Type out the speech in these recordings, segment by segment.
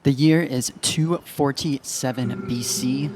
The year is 247 BC.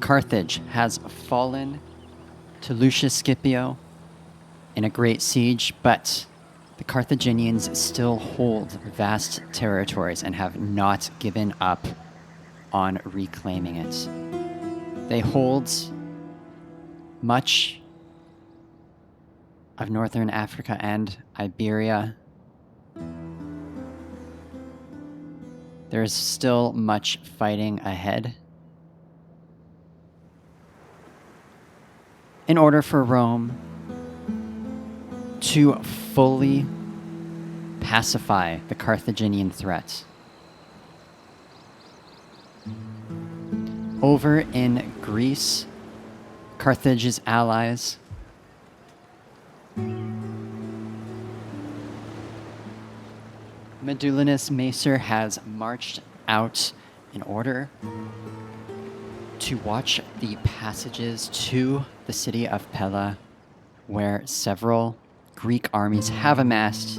Carthage has fallen to Lucius Scipio in a great siege, but the Carthaginians still hold vast territories and have not given up on reclaiming it. They hold much of northern Africa and Iberia. There is still much fighting ahead. In order for Rome to fully pacify the Carthaginian threat, over in Greece, Carthage's allies Medullinus Macer has marched out in order to watch the passages to the city of Pella, where several Greek armies have amassed,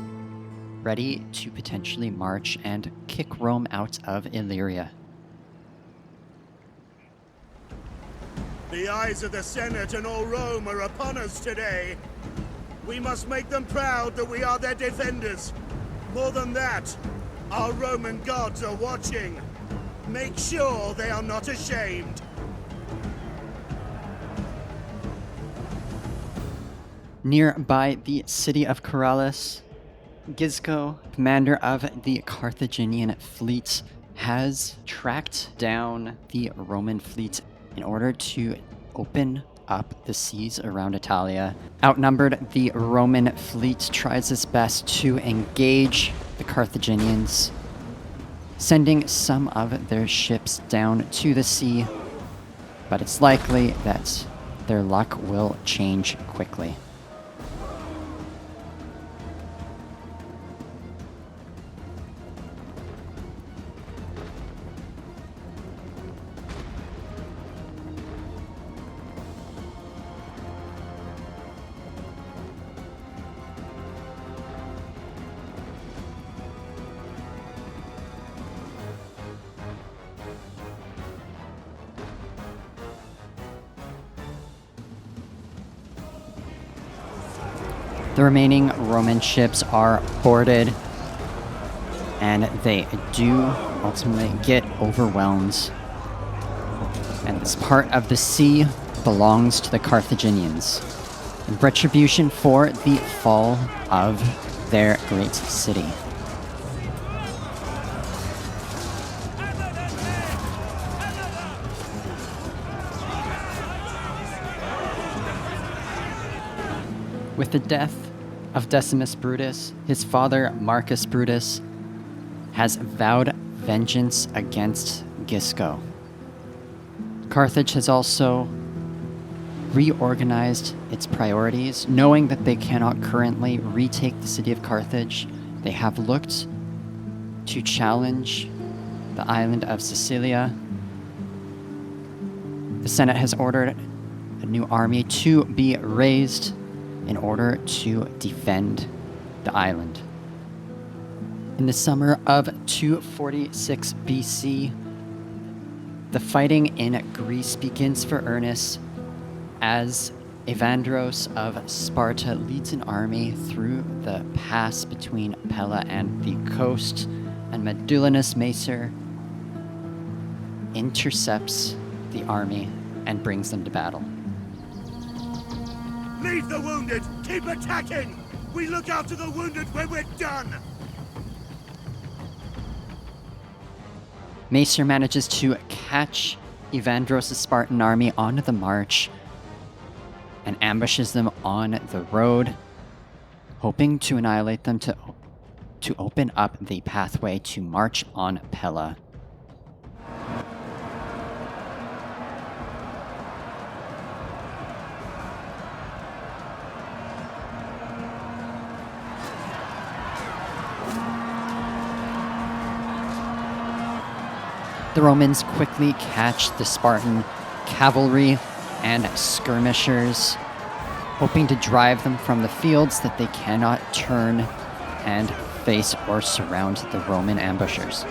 ready to potentially march and kick Rome out of Illyria. The eyes of the Senate and all Rome are upon us today. We must make them proud that we are their defenders. More than that, our Roman gods are watching. Make sure they are not ashamed. Nearby the city of Corrales, Gisco, commander of the Carthaginian fleet, has tracked down the Roman fleet in order to open up the seas around Italia. Outnumbered, the Roman fleet tries its best to engage the Carthaginians, sending some of their ships down to the sea, but it's likely that their luck will change quickly. The remaining Roman ships are boarded, and they do ultimately get overwhelmed. And this part of the sea belongs to the Carthaginians, in retribution for the fall of their great city. With the death of Decimus Brutus, his father Marcus Brutus has vowed vengeance against Gisco. Carthage has also reorganized its priorities, knowing that they cannot currently retake the city of Carthage. They have looked to challenge the island of Sicilia. The Senate has ordered a new army to be raised in order to defend the island. In the summer of 246 BC, the fighting in Greece begins for earnest as Evandros of Sparta leads an army through the pass between Pella and the coast, and Medullinus Macer intercepts the army and brings them to battle. Leave the wounded! Keep attacking! We look after the wounded when we're done! Macer manages to catch Evandros' Spartan army on the march and ambushes them on the road, hoping to annihilate them to open up the pathway to march on Pella. The Romans quickly catch the Spartan cavalry and skirmishers, hoping to drive them from the fields that they cannot turn and face or surround the Roman ambushers.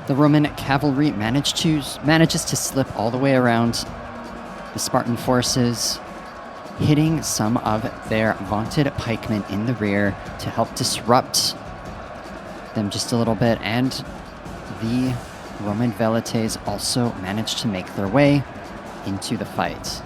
The Roman cavalry manages to slip all the way around the Spartan forces, hitting some of their vaunted pikemen in the rear to help disrupt them just a little bit, and the Roman velites also manage to make their way into the fight.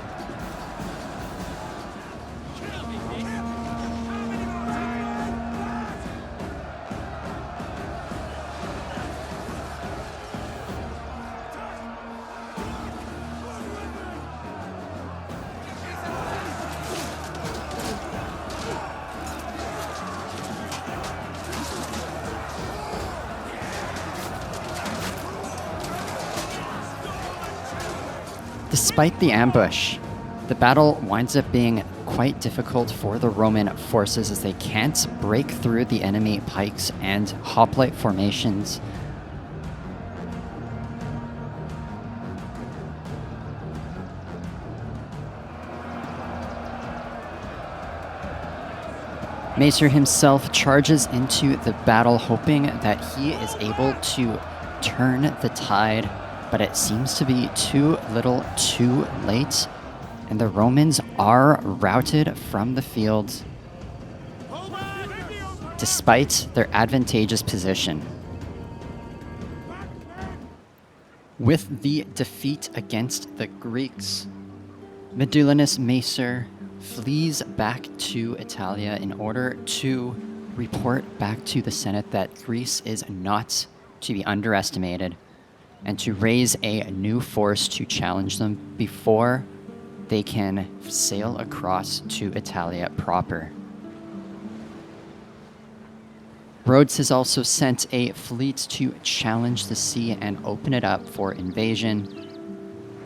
Despite the ambush, the battle winds up being quite difficult for the Roman forces as they can't break through the enemy pikes and hoplite formations. Macer himself charges into the battle, hoping that he is able to turn the tide, but it seems to be too little too late, and the Romans are routed from the field despite their advantageous position. With the defeat against the Greeks, Medullinus Macer flees back to Italia in order to report back to the Senate that Greece is not to be underestimated, and to raise a new force to challenge them before they can sail across to Italia proper. Rhodes has also sent a fleet to challenge the sea and open it up for invasion,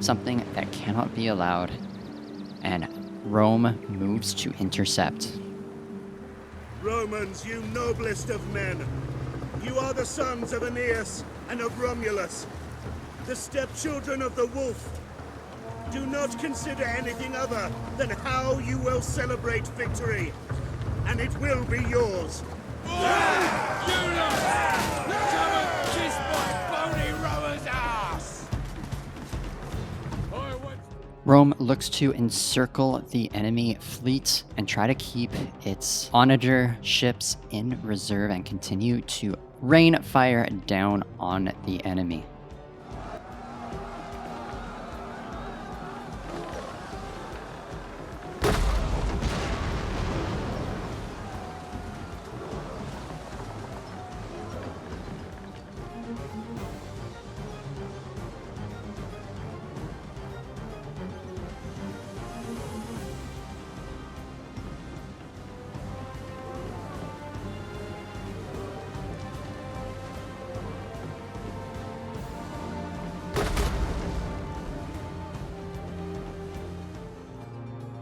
something that cannot be allowed, and Rome moves to intercept. Romans, you noblest of men, you are the sons of Aeneas and of Romulus, the stepchildren of the wolf. Do not consider anything other than how you will celebrate victory, and it will be yours. Rome looks to encircle the enemy fleet and try to keep its onager ships in reserve and continue to rain fire down on the enemy.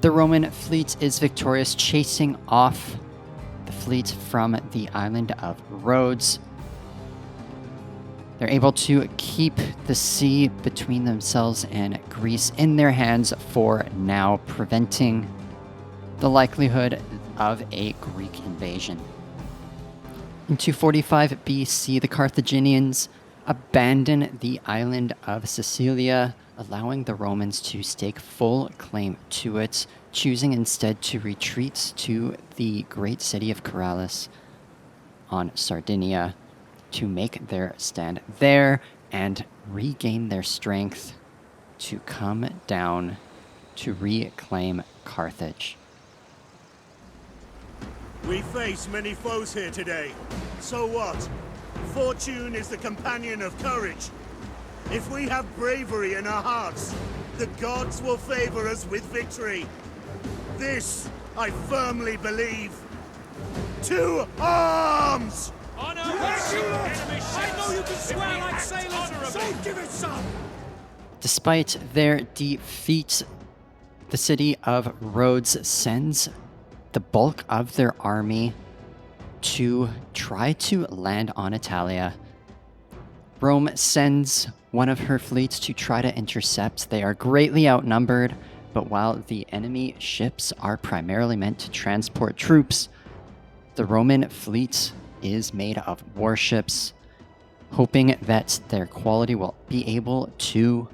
The Roman fleet is victorious, chasing off the fleet from the island of Rhodes. They're able to keep the sea between themselves and Greece in their hands for now, preventing the likelihood of a Greek invasion. In 245 BC, the Carthaginians abandon the island of Sicilia, allowing the Romans to stake full claim to it, choosing instead to retreat to the great city of Corrales on Sardinia to make their stand there and regain their strength to come down to reclaim Carthage. We face many foes here today. So what? Fortune is the companion of courage. If we have bravery in our hearts, the gods will favor us with victory. This, I firmly believe. To arms! On our way! Enemy ships! I know you can swear like sailors, so give it some! Despite their defeat, the city of Rhodes sends the bulk of their army to try to land on Italia. Rome sends one of her fleets to try to intercept. They are greatly outnumbered, but while the enemy ships are primarily meant to transport troops, the Roman fleet is made of warships, hoping that their quality will be able to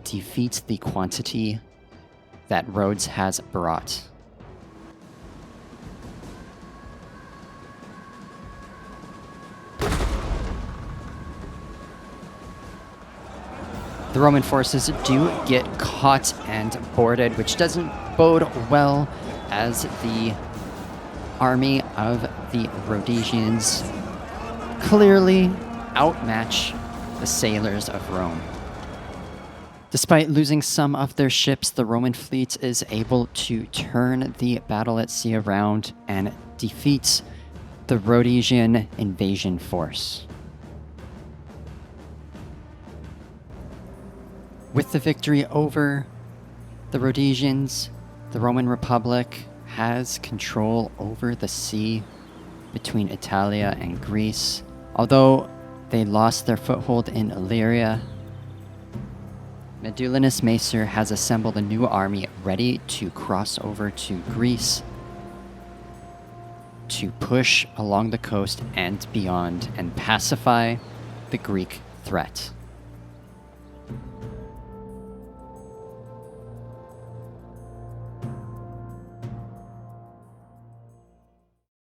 defeat the quantity that Rhodes has brought. The Roman forces do get caught and boarded, which doesn't bode well as the army of the Rhodesians clearly outmatch the sailors of Rome. Despite losing some of their ships, the Roman fleet is able to turn the battle at sea around and defeat the Rhodesian invasion force. With the victory over the Rhodesians, the Roman Republic has control over the sea between Italia and Greece. Although they lost their foothold in Illyria, Medullinus Macer has assembled a new army ready to cross over to Greece to push along the coast and beyond and pacify the Greek threat.